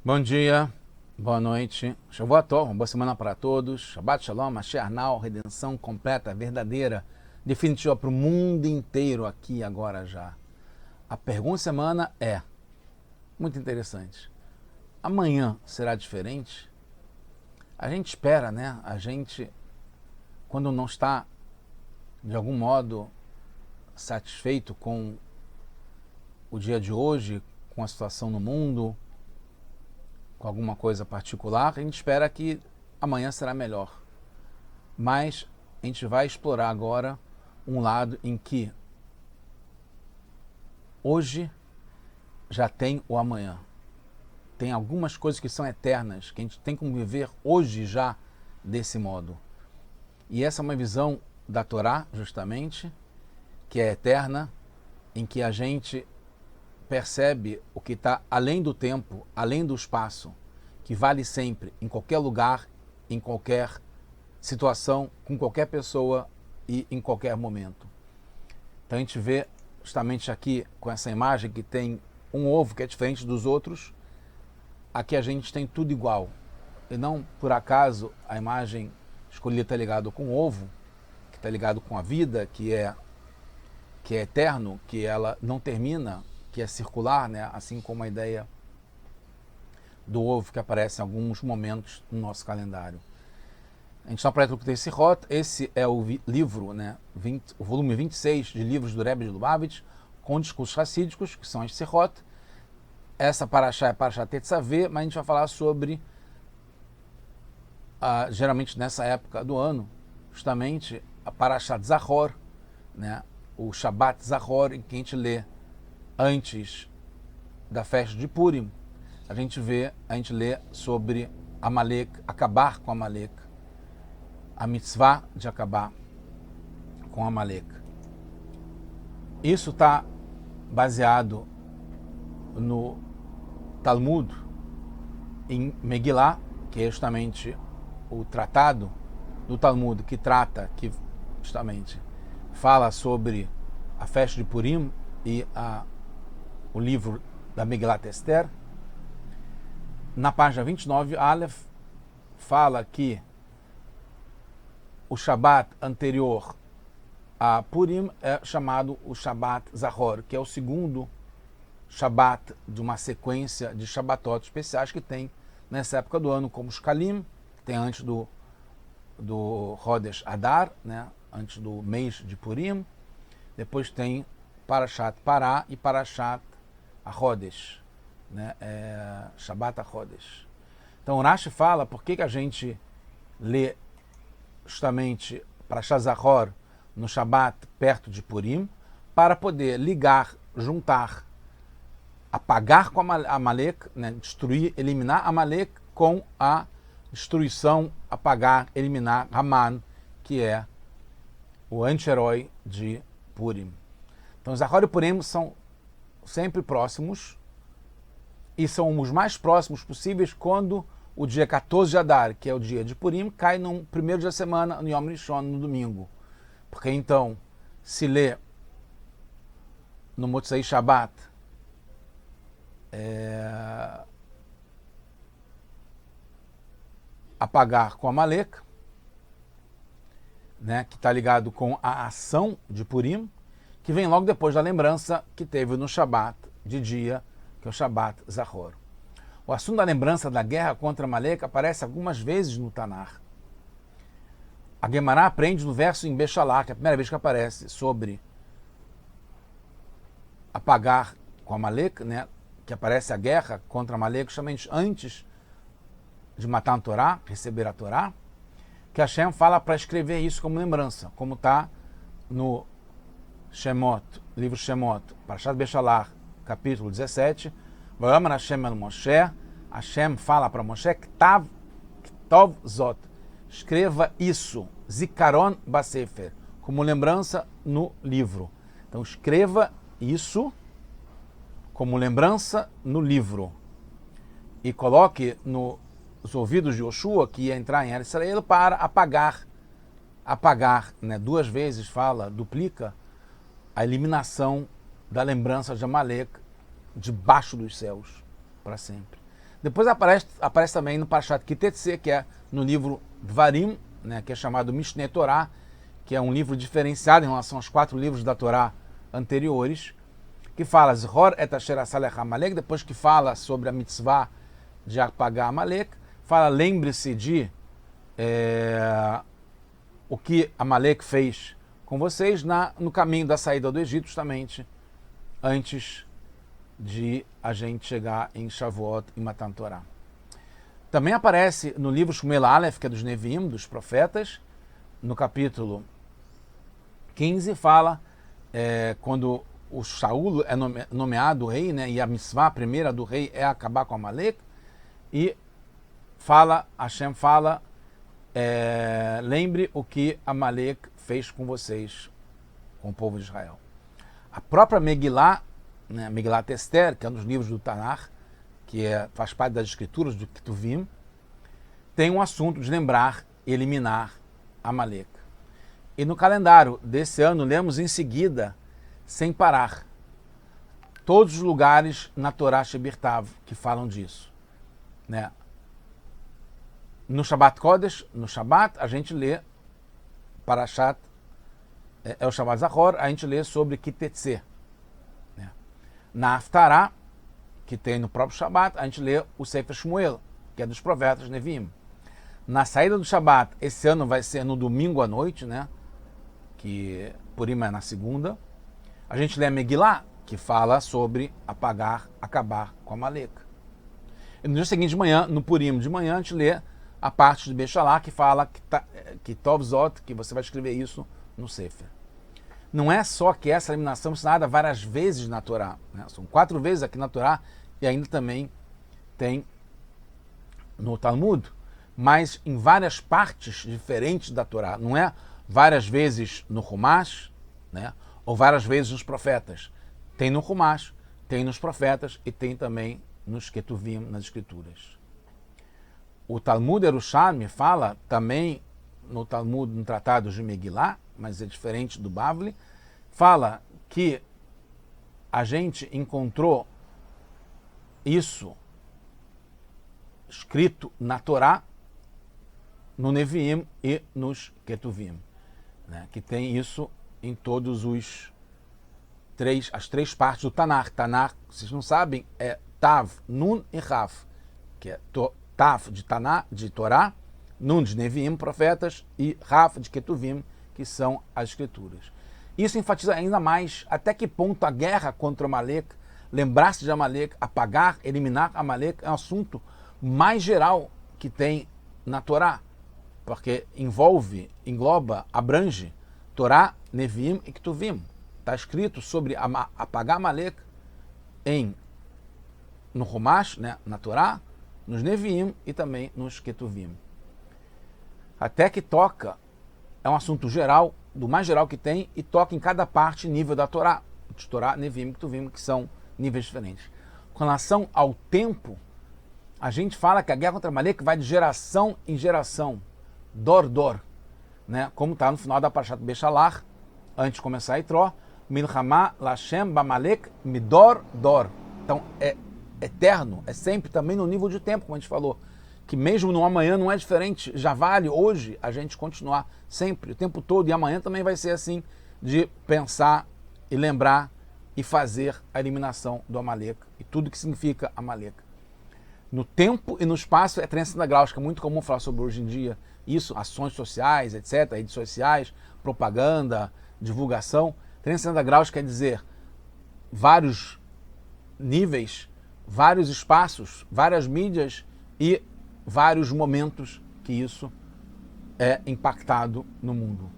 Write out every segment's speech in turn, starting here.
Bom dia, boa noite, Shavua Tov, uma boa semana para todos. Shabbat Shalom, Mashiach Now, redenção completa, verdadeira, definitiva para o mundo inteiro aqui agora já. A pergunta da semana é muito interessante. Amanhã será diferente? A gente espera, né? A gente, quando não está de algum modo satisfeito com o dia de hoje, com a situação no mundo, com alguma coisa particular, a gente espera que amanhã será melhor. Mas a gente vai explorar agora um lado em que hoje já tem o amanhã. Tem algumas coisas que são eternas, que a gente tem como viver hoje já desse modo. E essa é uma visão da Torá, justamente, que é eterna, em que a gente percebe o que está além do tempo, além do espaço, que vale sempre, em qualquer lugar, em qualquer situação, com qualquer pessoa e em qualquer momento. Então a gente vê justamente aqui com essa imagem que tem um ovo que é diferente dos outros, aqui a gente tem tudo igual. E não por acaso a imagem escolhida está ligada com o ovo, que está ligado com a vida, que é eterno, que ela não termina, que é circular, né? Assim como a ideia do ovo que aparece em alguns momentos no nosso calendário. A gente está para o Sirot. Esse é o livro, né, o volume 26 de livros do Rebbe de Lubavitch, com discursos racídicos, que são as Sirot. Essa paraxá é paraxá Tetzaveh, mas a gente vai falar sobre, geralmente nessa época do ano, justamente a paraxá Zahor, né, o Shabbat Zahor, em que a gente lê antes da festa de Purim. A gente lê sobre Amalek, acabar com Amalek, a mitzvah de acabar com Amalek. Isso está baseado no Talmud, em Megillah, que é justamente o tratado do Talmud que justamente fala sobre a festa de Purim e o livro da Megillat Esther. Na página 29, Aleph fala que o Shabat anterior a Purim é chamado o Shabat Zahor, que é o segundo Shabat de uma sequência de Shabatot especiais que tem nessa época do ano, como os Kalim, que tem antes do Rodesh Adar, né, antes do mês de Purim. Depois tem Parashat Pará e Parashat Rodesh, né, Shabbat HaChodesh. Então o Rashi fala por que a gente lê justamente Parashat Zahor no Shabbat perto de Purim, para poder ligar, juntar, apagar com Amalek, né, destruir, eliminar Amalek com a destruição, apagar, eliminar Haman, que é o anti-herói de Purim. Então Zahor e Purim são sempre próximos, e são os mais próximos possíveis quando o dia 14 de Adar, que é o dia de Purim, cai no primeiro dia da semana, no Yom Rishon, no domingo. Porque então se lê no Motzei Shabbat apagar com Amalek, né, que está ligado com a ação de Purim, que vem logo depois da lembrança que teve no Shabbat de dia, que é o Shabbat Zahor. O assunto da lembrança da guerra contra Amalek aparece algumas vezes no Tanar. A Guemará aprende no verso em Beshalach, que é a primeira vez que aparece, sobre apagar com Amalek, né, que aparece a guerra contra Amalek justamente antes de matar a Torá, receber a Torá, que Hashem fala para escrever isso como lembrança, como está no Shemot, livro Shemot, Parashat Beshalach, capítulo 17, Vayamar Hashem el Moshe, Hashem fala para Moshe, Ktov Zot, escreva isso, Zikaron Basefer, como lembrança no livro. Então escreva isso como lembrança no livro e coloque nos ouvidos de Yoshua, que ia entrar em Eretz Israel, para apagar, né, duas vezes fala, duplica a eliminação da lembrança de Amalek debaixo dos céus para sempre. Depois aparece também no Parashat Kitetse, que é no livro Dvarim, né, que é chamado Mishneh Torah, que é um livro diferenciado em relação aos 4 livros da Torá anteriores, que fala Zhor et asher asa lecha Amalek, depois que fala sobre a mitzvah de apagar Amalek, fala lembre-se de o que Amalek fez com vocês no caminho da saída do Egito, justamente antes de a gente chegar em Shavuot e Matan Torah. Também aparece no livro Shmuel Aleph, que é dos Neviim, dos profetas, no capítulo 15, fala quando o Shaul é nomeado rei, né, e a mitzvah primeira do rei é acabar com Amalek, e Hashem fala, lembre o que Amalek fez com vocês, com o povo de Israel. A própria Megillah, né, Megillat Esther, que é um dos livros do Tanakh, que faz parte das escrituras do Ketuvim, tem um assunto de lembrar e eliminar Amalek. E no calendário desse ano, lemos em seguida, sem parar, todos os lugares na Torá Shebirtav que falam disso, né? No Shabbat Kodesh, no Shabbat, a gente lê Parashat, o Shabbat Zachor, a gente lê sobre Kitetse. Né? Na Haftarah, que tem no próprio Shabbat, a gente lê o Sefer Shmuel, que é dos profetas Neviim. Na saída do Shabbat, esse ano vai ser no domingo à noite, né? Que Purim é na segunda. A gente lê a Megillah, que fala sobre acabar com Amalek. E no dia seguinte de manhã, no Purim de manhã, a gente lê a parte de Bechalá, que fala que Tov Zot, que você vai escrever isso no Sefer. Não é só que essa eliminação é ensinada várias vezes na Torá, né? São 4 vezes aqui na Torá e ainda também tem no Talmud, mas em várias partes diferentes da Torá. Não é várias vezes no Humash, né? Ou várias vezes nos profetas. Tem no Humash, tem nos profetas e tem também nos Ketuvim, nas escrituras. O Talmud Yerushalmi fala também no Talmud, no Tratado de Megillah, mas é diferente do Bavli, fala que a gente encontrou isso escrito na Torá, no Neviim e nos Ketuvim, né? Que tem isso em todos as 3 partes do Tanakh. Tanakh, vocês não sabem, é Tav, Nun e Raf, que é Tav de Torá, Nun de Neviim, profetas, e Raf de Ketuvim, que são as escrituras. Isso enfatiza ainda mais até que ponto a guerra contra Amalek, lembrar-se de Amalek, apagar, eliminar Amalek, é um assunto mais geral que tem na Torá, porque engloba, abrange Torá, Neviim e Ketuvim. Está escrito sobre apagar Amalek no Humash, né, na Torá, nos Neviim e também nos Ketuvim. Até que toca, é um assunto geral, do mais geral que tem, e toca em cada parte nível da Torá. De Torá, Neviim e Ketuvim, que são níveis diferentes. Com relação ao tempo, a gente fala que a guerra contra Amalek vai de geração em geração. Dor, né? Como está no final da Parashat Bechalach, antes de começar a Itró, Milchama Lashem Bamalek Midor Dor. Então é eterno, é sempre também no nível de tempo, como a gente falou, que mesmo no amanhã não é diferente, já vale hoje a gente continuar sempre, o tempo todo, e amanhã também vai ser assim, de pensar e lembrar e fazer a eliminação do Amalek e tudo que significa Amalek. No tempo e no espaço é 360 graus, que é muito comum falar sobre hoje em dia isso, ações sociais, etc., redes sociais, propaganda, divulgação. 360 graus quer dizer vários níveis, vários espaços, várias mídias e vários momentos que isso é impactado no mundo.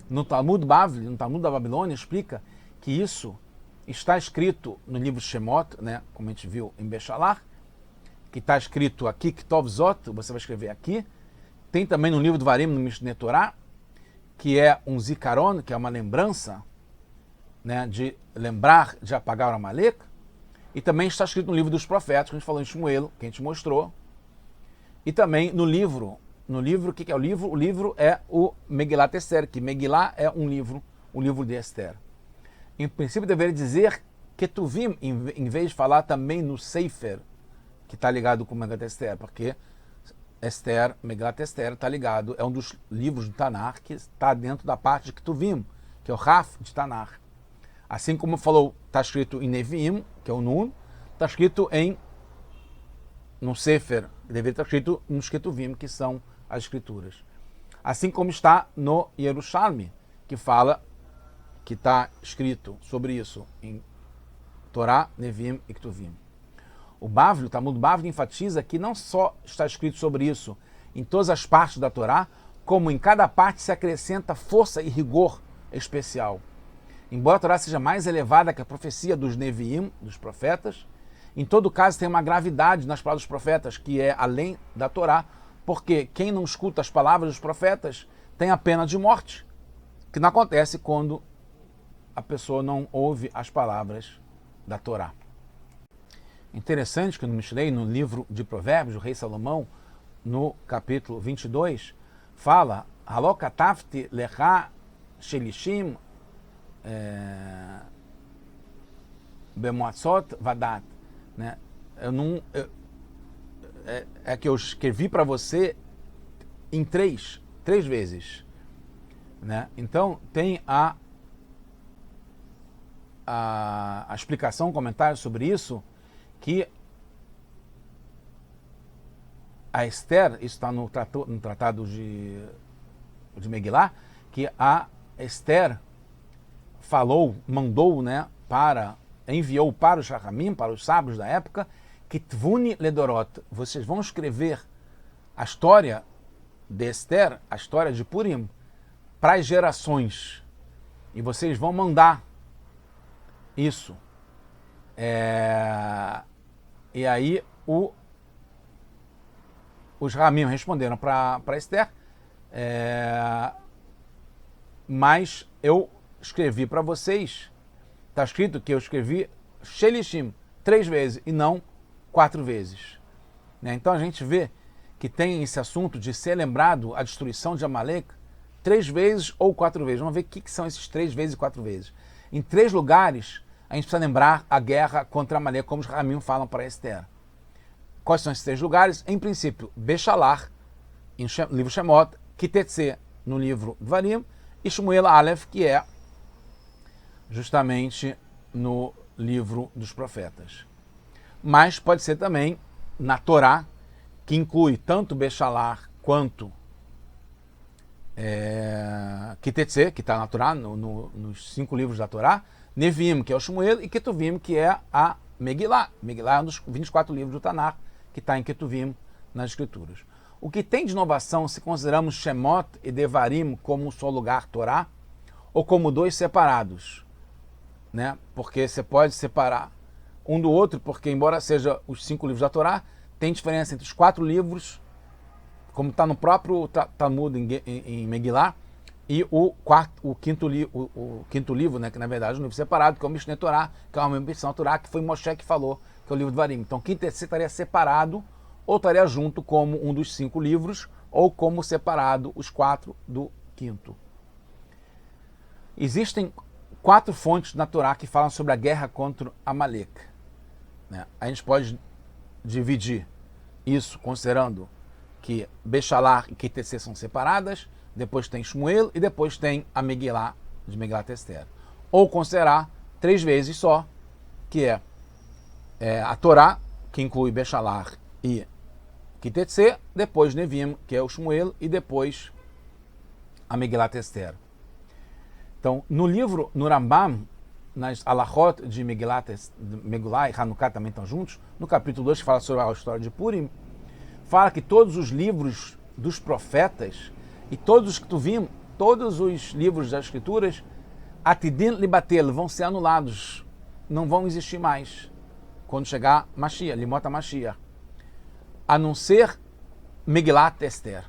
No Talmud Bavli, no Talmud da Babilônia, explica que isso está escrito no livro Shemot, né, como a gente viu em Bechalach, que está escrito aqui, Ketov Zot, você vai escrever aqui. Tem também no livro do Varim, no Mishneh Torah, que é um zikaron, que é uma lembrança, né, de lembrar de apagar o Amalek. E também está escrito no livro dos profetas, que a gente falou em Shmuel, que a gente mostrou. E também no livro, o que é o livro? O livro é o Megillat Esther, que Megillah é um livro de Esther. Em princípio deveria dizer Ketuvim, em vez de falar também no Sefer, que está ligado com Megilat Esther, porque Megilat Esther está ligado, é um dos livros do Tanakh que está dentro da parte de Ketuvim, que é o Raf de Tanakh. Assim como falou, está escrito em Neviim, que é o Nun, está escrito no Sefer, deveria estar escrito nos Ketuvim, que são as escrituras. Assim como está no Yerushalmi, que fala, que está escrito sobre isso em Torá, Neviim e Ketuvim. O Talmud Bavli enfatiza que não só está escrito sobre isso em todas as partes da Torá, como em cada parte se acrescenta força e rigor especial. Embora a Torá seja mais elevada que a profecia dos Neviim, dos profetas, em todo caso tem uma gravidade nas palavras dos profetas que é além da Torá, porque quem não escuta as palavras dos profetas tem a pena de morte, que não acontece quando a pessoa não ouve as palavras da Torá. Interessante que no Mishlei, no livro de Provérbios, o rei Salomão, no capítulo 22, fala Halo katafti lecha shelishim bemoatzot vadat, né? É que eu escrevi para você em três vezes, né? Então tem a explicação, um comentário sobre isso, que a Esther, isso está no tratado de Megilá, que a Esther mandou, né, enviou para os Chachamim, para os sábios da época, que Tvuni Ledorot, vocês vão escrever a história de Esther, a história de Purim, para as gerações, e vocês vão mandar isso. E aí os Ramim responderam para Esther, mas eu escrevi para vocês, está escrito que eu escrevi Shelishim 3 vezes e não 4 vezes. Né? Então a gente vê que tem esse assunto de ser lembrado a destruição de Amalek 3 vezes ou 4 vezes. Vamos ver o que são esses 3 vezes e 4 vezes. Em 3 lugares a gente precisa lembrar a guerra contra Amalek, como os Ramim falam para Esther. Quais são esses 3 lugares? Em princípio, Beshalar, no livro Shemot, Kitetse, no livro Dvarim, e Shmuel Aleph, que é justamente no livro dos profetas. Mas pode ser também na Torá, que inclui tanto Beshalar quanto Kitetse, que está na Torá, nos 5 livros da Torá, Neviim, que é o Shmuel, e Ketuvim, que é a Megilá. Megilá é um dos 24 livros do Tanakh, que está em Ketuvim, nas Escrituras. O que tem de inovação se consideramos Shemot e Devarim como um só lugar Torá, ou como 2 separados, né? Porque você pode separar um do outro, porque embora seja os 5 livros da Torá, tem diferença entre os 4 livros, como está no próprio Talmud em Megilá, e o quinto livro, né, que na verdade é um livro separado, que é o Mishneh Torá, que é uma Mishneh Torá, que foi Moshe que falou, que é o livro de Dvarim. Então, o quinto estaria separado, ou estaria junto como um dos 5 livros, ou como separado os 4 do quinto. Existem 4 fontes na Torá que falam sobre a guerra contra Amalek. Né? A gente pode dividir isso considerando que Beshalar e Kitetse são separadas, depois tem Shmuel e depois tem a Megilá de Megilat Esther. Ou considerar 3 vezes só, que é a Torá, que inclui Beshalar e Kitetse, depois Neviim, que é o Shmuel, e depois a Megilat Esther. Então, no Rambam, nas Alachot de Megilá e Hanukkah também estão juntos, no capítulo 2, que fala sobre a história de Purim, fala que todos os livros dos profetas e todos os Ketuvim, todos os livros das Escrituras, Atidin Libatel, vão ser anulados, não vão existir mais quando chegar Mashiach, Limot HaMashiach, a não ser Megilat Esther.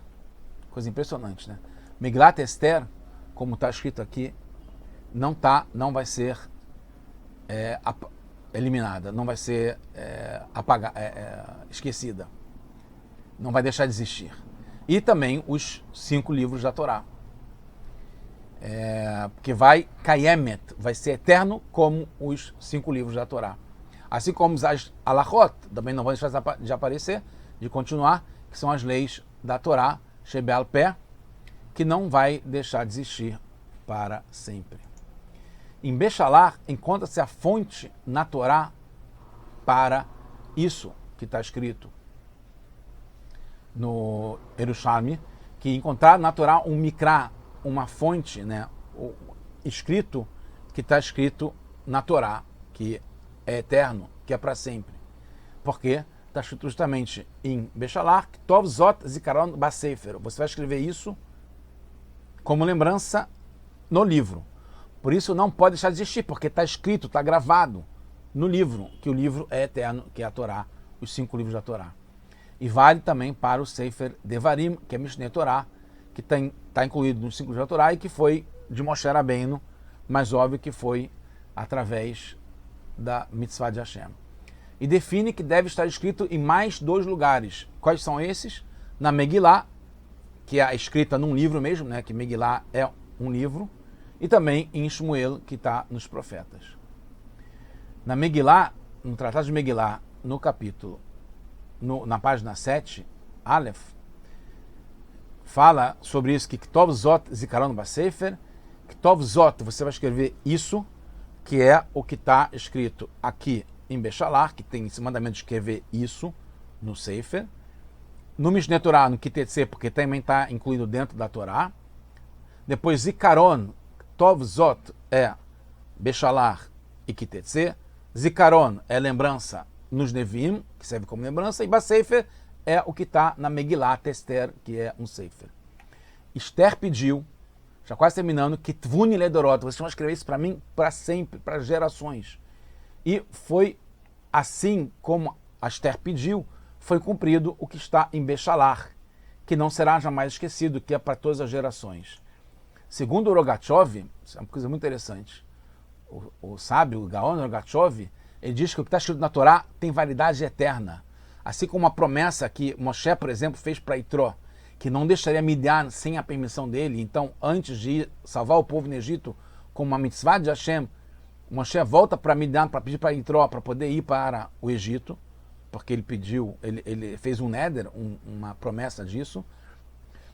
Coisa impressionante, né? Megilat Esther, como está escrito aqui, não vai ser eliminada, não vai ser esquecida, não vai deixar de existir. E também os 5 livros da Torá, porque vai Kayemet, vai ser eterno como os 5 livros da Torá. Assim como as alachot também não vão deixar de aparecer, de continuar, que são as leis da Torá, Shebel Pé, que não vai deixar de existir para sempre. Em Bechalach encontra-se a fonte na Torá para isso que está escrito no Yerushalmi, que encontrar na Torá um mikra, uma fonte, né, escrito, que está escrito na Torá, que é eterno, que é para sempre. Porque está escrito justamente em Bechalach, Tov Zot Zikaron Basefer. Você vai escrever isso como lembrança no livro. Por isso não pode deixar de existir, porque está escrito, está gravado no livro, que o livro é eterno, que é a Torá, os 5 livros da Torá. E vale também para o Sefer Devarim, que é Mishneh Torá, que está incluído nos 5 livros da Torá e que foi de Moshe Rabbeinu, mas óbvio que foi através da Mitzvah de Hashem. E define que deve estar escrito em mais 2 lugares. Quais são esses? Na Megillah, que é escrita num livro mesmo, né? Que Megillah é um livro, e também em Shmuel, que está nos profetas. Na Megillah, no Tratado de Megillah, no capítulo, na página 7, Aleph, fala sobre isso, que Ktov Zot Zikaron Basefer, Ktov Zot, você vai escrever isso, que é o que está escrito aqui em Bechalach, que tem esse mandamento de escrever isso no Sefer, no Mishneh Torah, no Kitetse, porque também está incluído dentro da Torá. Depois Zikaron, Tov Zot é Bechalach e Kitetse. Zikaron é lembrança nos Neviim, que serve como lembrança, e Basefer é o que está na Megillah Esther, que é um Sefer. Esther pediu, já quase terminando, que Tvuni Ledorot, vocês vão escrever isso para mim para sempre, para gerações. E foi assim como a Esther pediu, foi cumprido o que está em Bechalach, que não será jamais esquecido, que é para todas as gerações. Segundo o Rogatchov, isso é uma coisa muito interessante, o sábio, o Gaon Rogatchov, ele diz que o que está escrito na Torá tem validade eterna. Assim como a promessa que Moshe, por exemplo, fez para Itró, que não deixaria Midian sem a permissão dele. Então, antes de ir salvar o povo no Egito com uma mitzvah de Hashem, Moshe volta para Midian para pedir para Itró para poder ir para o Egito, porque ele pediu, ele fez um neder, uma promessa disso.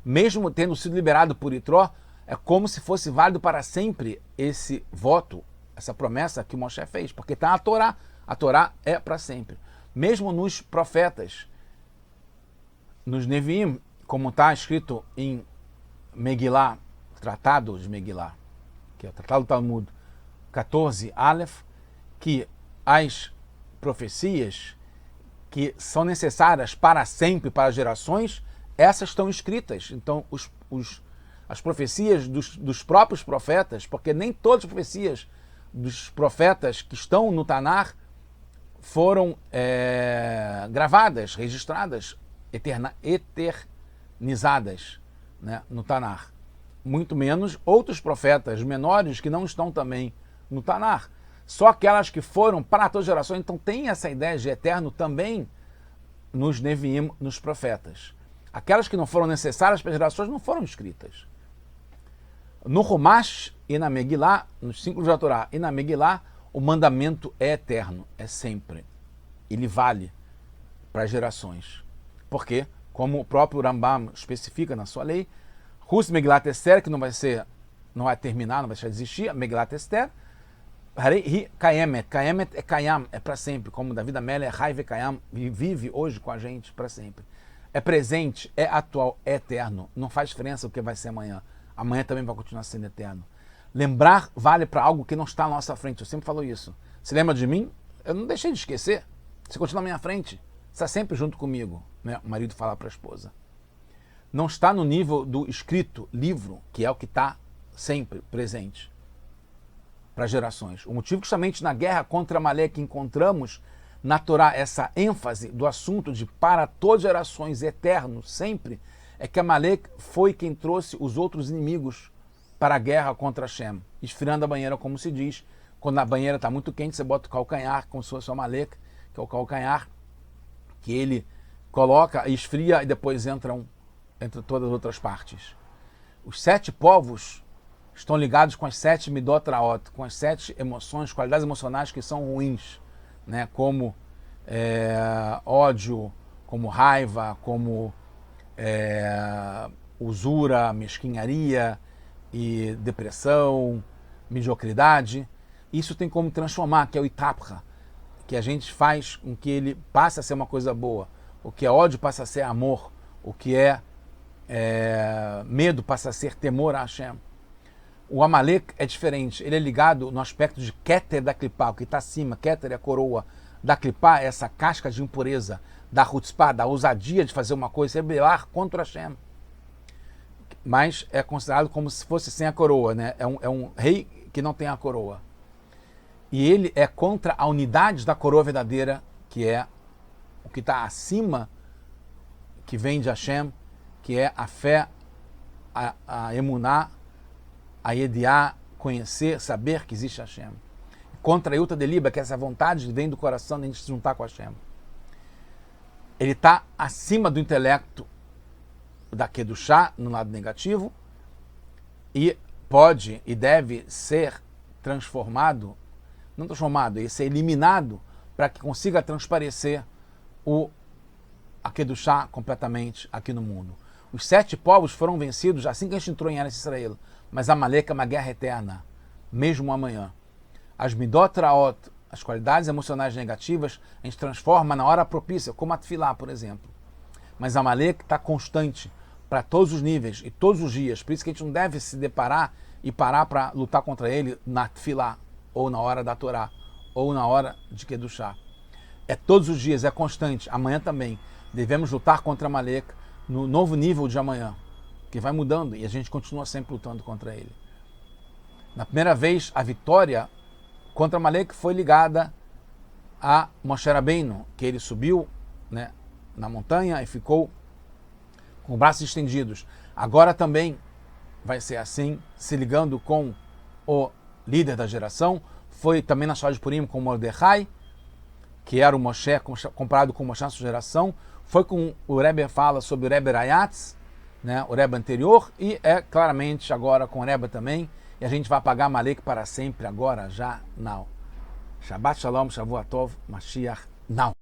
Mesmo tendo sido liberado por Itró, é como se fosse válido para sempre esse voto, essa promessa que Moshe fez, porque está na Torá. A Torá é para sempre. Mesmo nos profetas, nos Neviim, como está escrito em Megillah, Tratado de Megillah, que é o Tratado do Talmud 14, Aleph, que as profecias que são necessárias para sempre, para gerações, essas estão escritas. Então, as profecias dos próprios profetas, porque nem todas as profecias dos profetas que estão no Tanar foram gravadas, registradas, eternizadas, né, no Tanar. Muito menos outros profetas menores que não estão também no Tanar. Só aquelas que foram para todas as gerações. Então tem essa ideia de eterno também nos Neviim, nos profetas. Aquelas que não foram necessárias para as gerações não foram escritas. No Humash e na Megillah, nos 5 livros da Torá e na Megillah, o mandamento é eterno, é sempre. Ele vale para as gerações. Porque, como o próprio Rambam especifica na sua lei, Hus Megillat Esther, que não vai terminar, não vai deixar de existir, Megillat Esther, Harei Kayemet, Kayemet é Kayam, é para sempre, como David Amélia, Raive Kayam, vive hoje com a gente para sempre. É presente, é atual, é eterno, não faz diferença o que vai ser amanhã. Amanhã também vai continuar sendo eterno. Lembrar vale para algo que não está à nossa frente. Eu sempre falo isso. Se lembra de mim? Eu não deixei de esquecer. Você continua à minha frente. Está sempre junto comigo, né? O marido fala para a esposa. Não está no nível do escrito, livro, que é o que está sempre presente para gerações. O motivo que justamente na guerra contra Amaleque encontramos na Torá essa ênfase do assunto de para todas as gerações, eterno, sempre, é que Amaleque foi quem trouxe os outros inimigos para a guerra contra Hashem, esfriando a banheira, como se diz. Quando a banheira está muito quente, você bota o calcanhar, como se fosse o Amaleque, que é o calcanhar, que ele coloca, esfria e depois entram todas as outras partes. Os 7 povos estão ligados com as 7 midot raot, com as 7 emoções, qualidades emocionais que são ruins, né, como ódio, como raiva, como usura, mesquinharia e depressão, mediocridade. Isso tem como transformar, que é o itapra, que a gente faz com que ele passe a ser uma coisa boa. O que é ódio passa a ser amor. O que é medo passa a ser temor a Hashem. O Amalek é diferente. Ele é ligado no aspecto de Keter da Klipá, o que está acima. Keter é a coroa da Klipá, essa casca de impureza, da Hutzpah, da ousadia de fazer uma coisa, rebelar contra Hashem. Mas é considerado como se fosse sem a coroa, né? É um rei que não tem a coroa. E ele é contra a unidade da coroa verdadeira, que é o que está acima, que vem de Hashem, que é a fé, a emuná, a yediá, conhecer, saber que existe Hashem. Contra a Yuta Deliba, que é essa vontade que vem do coração de a gente se juntar com Hashem. Ele está acima do intelecto da Kedushá, no lado negativo, e pode e deve ser transformado, não transformado, e ser eliminado para que consiga transparecer a Kedushá completamente aqui no mundo. Os 7 povos foram vencidos assim que a gente entrou em Eretz Israel, mas Amalek é uma guerra eterna, mesmo amanhã. As Midot Raot, as qualidades emocionais negativas, a gente transforma na hora propícia, como a Tfilá, por exemplo. Mas Amalek está constante para todos os níveis e todos os dias. Por isso que a gente não deve se deparar e parar para lutar contra ele na Tfilá, ou na hora da Torá, ou na hora de Kedushá. É todos os dias, é constante. Amanhã também devemos lutar contra Amalek no novo nível de amanhã, que vai mudando e a gente continua sempre lutando contra ele. Na primeira vez, a vitória contra Amalek foi ligada a Moshe Rabbeinu, que ele subiu, né, na montanha e ficou com os braços estendidos. Agora também vai ser assim, se ligando com o líder da geração. Foi também na história de Purim com Mordecai, que era o Moshe comparado com o Moshe na sua geração. Foi com o Rebbe fala sobre o Rebbe Rayatz, né, o Rebbe anterior, e é claramente agora com o Rebbe também. E a gente vai apagar Amalek para sempre, agora, já, now. Shabbat Shalom, Shavuot Tov, Mashiach, now.